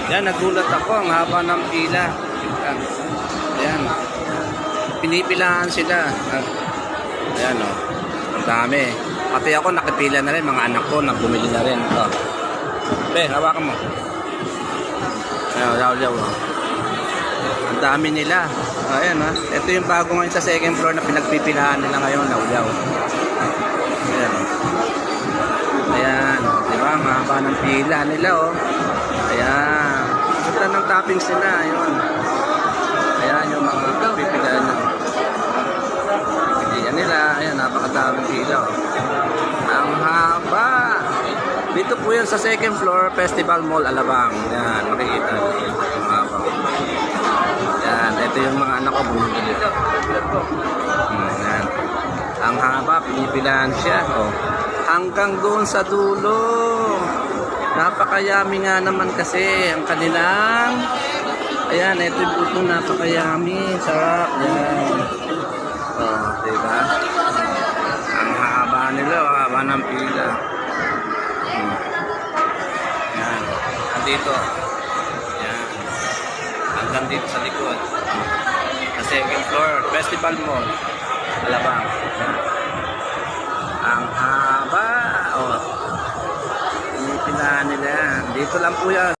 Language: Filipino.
Yan, nagulat ako. Ang haba ng pila. Yan. Ayan. Pinipilahan sila. Ayan, o. Ang dami. Pati ako nakipila na rin. Mga anak ko na bumili na rin. Ito. Hawakan mo. Ayan, law-law. Ang dami nila. Ayan, ha. Ito yung bago ngayon sa second floor na pinagpipilahan nila ngayon. Law-law. Ayan. Ayan. Diba? Mahaba ng pila nila, oh. Ayan. Ganda ng toppings nila. Ayun. Ayan yung mga pipilaan na. Pipilian nila. Ayan, napakadaming pila, oh. Ang haba. Dito po yan sa second floor, Festival Mall, Alabang. Ayan, makikita. Ang haba. Ayan, ito yung mga anak ko bumili. Ayan. Ang haba, pinipilaan siya. Oh. Hanggang doon sa dulo. Napakayami nga naman kasi ang kanilang. Ayan, ito yung buto, napakayami. Sarap. Ayan. Oh, diba? Ang haba nila, haba ng pila. Ayan. Andito. Ayan. Hanggang dito sa likod. Sa second floor, Festival Mall, Alabang. Ayan. Ang haba. Oh. Pinipilahan nila. Dito lang po yan.